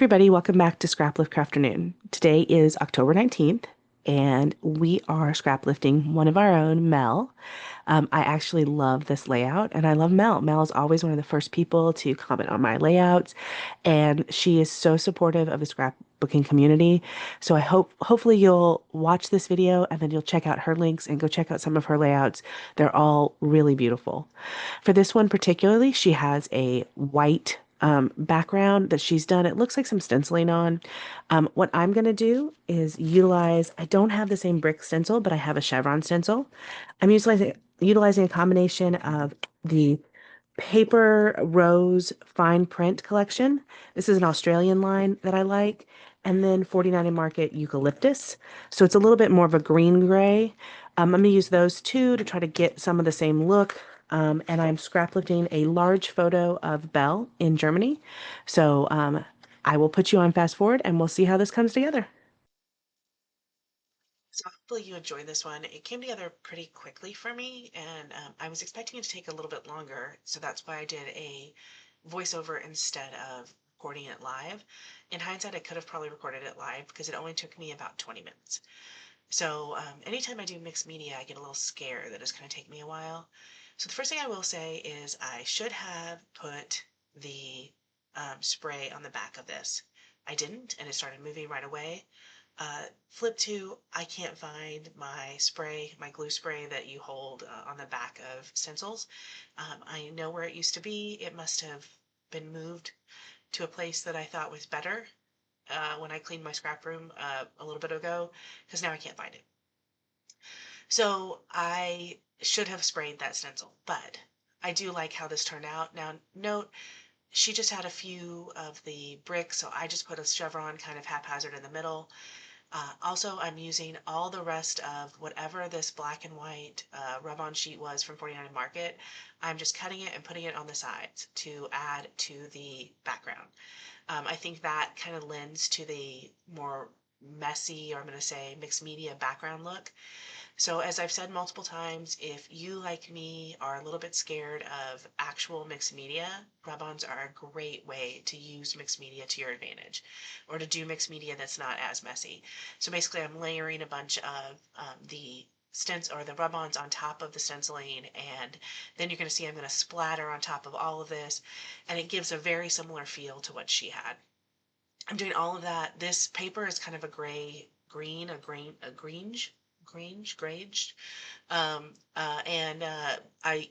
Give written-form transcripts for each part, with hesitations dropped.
everybody, welcome back to Scraplift Crafternoon. Today is October 19th, and we are scraplifting one of our own, Mel. I actually love this layout, and I love Mel. Mel is always one of the first people to comment on my layouts, and she is so supportive of the scrapbooking community. So I hopefully you'll watch this video and then you'll check out her links and go check out some of her layouts. They're all really beautiful. For this one particularly, she has a white background that she's done. It looks like some stenciling on. What I'm going to do is utilize, I don't have the same brick stencil, but I have a chevron stencil. I'm utilizing a combination of the Paper Rose Fine Print collection. This is an Australian line that I like. And then 49 in Market Eucalyptus. So it's a little bit more of a green gray. I'm going to use those two to try to get some of the same look. And I'm scraplifting a large photo of Belle in Germany. So I will put you on fast forward and we'll see how this comes together. So hopefully you enjoyed this one. It came together pretty quickly for me, and I was expecting it to take a little bit longer, so that's why I did a voiceover instead of recording it live. In hindsight, I could have probably recorded it live because it only took me about 20 minutes. So anytime I do mixed media, I get a little scared that it's going to take me a while. So the first thing I will say is I should have put the spray on the back of this. I didn't, and it started moving right away. Flip two, I can't find my spray, my glue spray that you hold on the back of stencils. I know where it used to be. It must have been moved to a place that I thought was better when I cleaned my scrap room a little bit ago, because now I can't find it. So I should have sprayed that stencil, but I do like how this turned out. Now, note, she just had a few of the bricks, so I just put a chevron kind of haphazard in the middle. Also, I'm using all the rest of whatever this black and white rub-on sheet was from 49 Market. I'm just cutting it and putting it on the sides to add to the background. I think that kind of lends to the more messy, or I'm going to say mixed media background look. So as I've said multiple times, if you, like me, are a little bit scared of actual mixed media, rub-ons are a great way to use mixed media to your advantage, or to do mixed media that's not as messy. So basically I'm layering a bunch of the the rub-ons on top of the stenciling, and then you're going to see I'm going to splatter on top of all of this, and it gives a very similar feel to what she had. I'm doing all of that. This paper is kind of a gray green, a greenish, and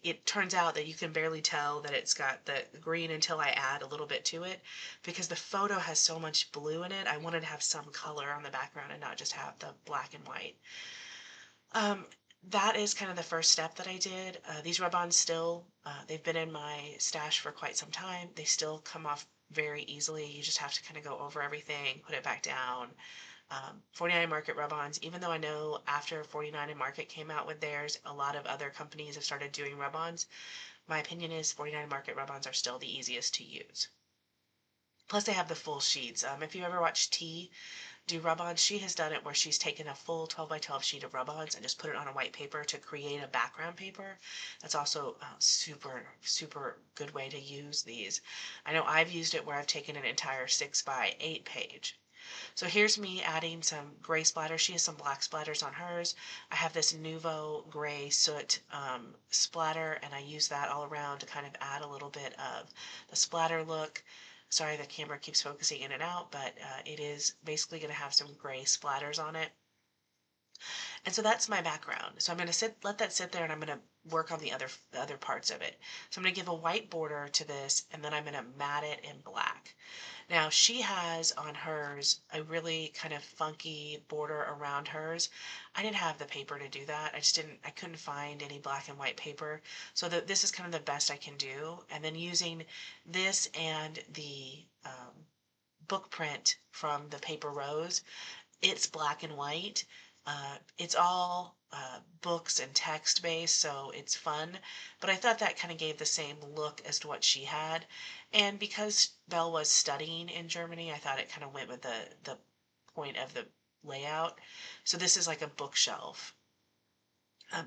it turns out that you can barely tell that it's got the green until I add a little bit to it, because the photo has so much blue in it. I wanted to have some color on the background and not just have the black and white. Um, that is kind of the first step that I did. These rub-ons still, they've been in my stash for quite some time. They still come off very easily. You just have to kind of go over everything, put it back down. 49 Market rub-ons, even though I know after 49 and Market came out with theirs, a lot of other companies have started doing rub-ons. My opinion is 49 Market rub-ons are still the easiest to use. Plus they have the full sheets. If you ever watch T do rub-ons, she has done it where she's taken a full 12 by 12 sheet of rub-ons and just put it on a white paper to create a background paper. That's also a super good way to use these. I know I've used it where I've taken an entire 6 by 8 page. So here's me adding some gray splatters. She has some black splatters on hers. I have this Nouveau gray soot splatter, and I use that all around to kind of add a little bit of the splatter look. Sorry, the camera keeps focusing in and out, but it is basically going to have some gray splatters on it. And so that's my background. So I'm going to let that sit there, and I'm going to work on the other parts of it. So I'm going to give a white border to this, and then I'm going to mat it in black. Now she has on hers a really kind of funky border around hers. I didn't have the paper to do that. I couldn't find any black and white paper. So this is kind of the best I can do. And then using this and the book print from the Paper Rose, it's black and white. It's all books and text based, so it's fun. But I thought that kind of gave the same look as to what she had. And because Belle was studying in Germany, I thought it kind of went with the point of the layout. So this is like a bookshelf.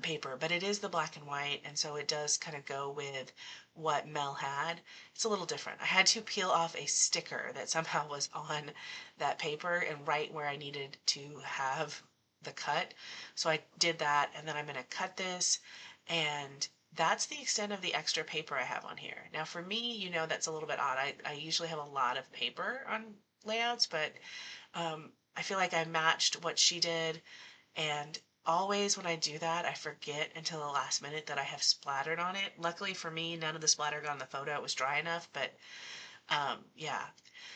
paper, but it is the black and white, and so it does kind of go with what Mel had. It's a little different. I had to peel off a sticker that somehow was on that paper and right where I needed to have the cut. So I did that, and then I'm going to cut this, and that's the extent of the extra paper I have on here. Now for me, that's a little bit odd. I usually have a lot of paper on layouts, but I feel like I matched what she did, and always when I do that, I forget until the last minute that I have splattered on it. Luckily for me, none of the splatter got on the photo. It was dry enough, but yeah.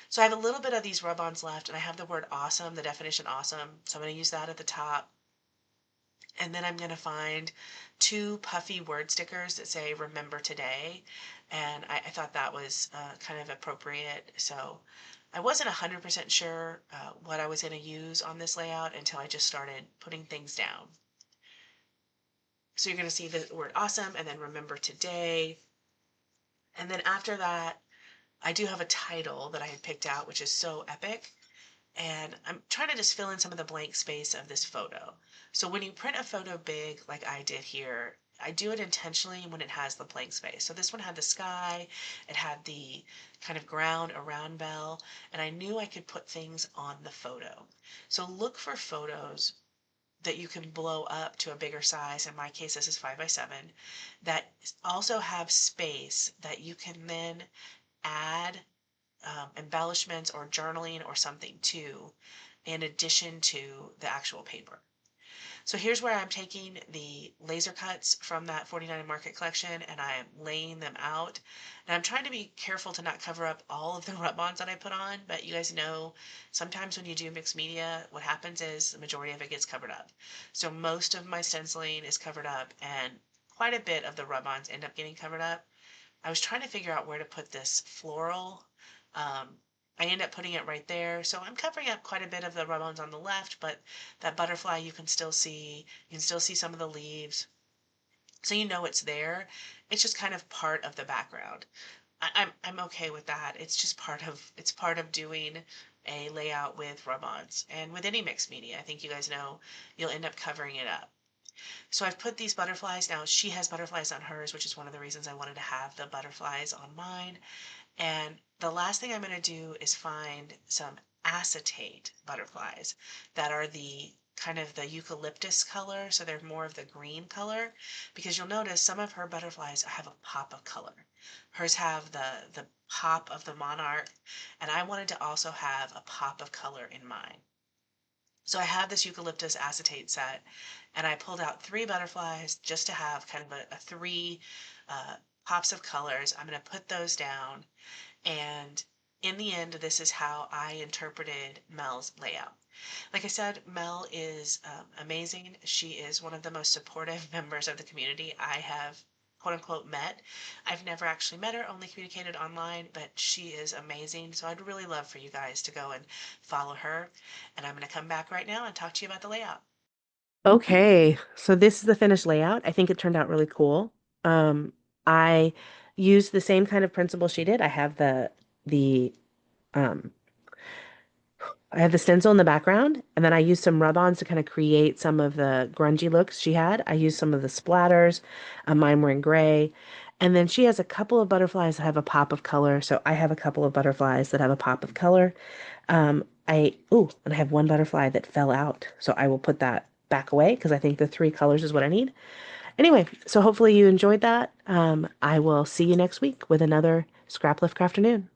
So I have a little bit of these rub-ons left, and I have the word awesome, the definition awesome. So I'm going to use that at the top. And then I'm going to find two puffy word stickers that say remember today. And I thought that was kind of appropriate. So I wasn't 100% sure what I was going to use on this layout until I just started putting things down. So you're going to see the word awesome and then remember today. And then after that, I do have a title that I had picked out, which is so epic. And I'm trying to just fill in some of the blank space of this photo. So when you print a photo big, like I did here, I do it intentionally when it has the blank space. So this one had the sky, it had the kind of ground around Belle, and I knew I could put things on the photo. So look for photos that you can blow up to a bigger size. In my case, this is 5x7, that also have space that you can then add embellishments or journaling or something to, in addition to the actual paper. So here's where I'm taking the laser cuts from that 49 Market collection and I'm laying them out. And I'm trying to be careful to not cover up all of the rub-ons that I put on, but you guys know sometimes when you do mixed media, what happens is the majority of it gets covered up. So most of my stenciling is covered up and quite a bit of the rub-ons end up getting covered up. I was trying to figure out where to put this floral. Um, I end up putting it right there. So I'm covering up quite a bit of the rub-ons on the left, but that butterfly you can still see. You can still see some of the leaves. So you know it's there. It's just kind of part of the background. I'm okay with that. It's part of doing a layout with rub-ons. And with any mixed media, I think you guys know you'll end up covering it up. So I've put these butterflies. Now she has butterflies on hers, which is one of the reasons I wanted to have the butterflies on mine. And the last thing I'm going to do is find some acetate butterflies that are the kind of the eucalyptus color, so they're more of the green color, because you'll notice some of her butterflies have a pop of color. Hers have the pop of the monarch, and I wanted to also have a pop of color in mine. So I have this eucalyptus acetate set, and I pulled out three butterflies just to have kind of a three pops of colors. I'm going to put those down, and in the end, this is how I interpreted Mel's layout. Like I said, Mel is amazing. She is one of the most supportive members of the community I have quote unquote met. I've never actually met her, only communicated online, but she is amazing. So I'd really love for you guys to go and follow her. And I'm going to come back right now and talk to you about the layout. Okay, so this is the finished layout. I think it turned out really cool. Um, I used the same kind of principle she did. The um I have the stencil in the background, and then I used some rub-ons to kind of create some of the grungy looks she had. I used some of the splatters. Mine were in gray. And then she has a couple of butterflies that have a pop of color. So I have a couple of butterflies that have a pop of color. And I have one butterfly that fell out. So I will put that back away because I think the three colors is what I need. Anyway, so hopefully you enjoyed that. I will see you next week with another Scraplift Crafternoon.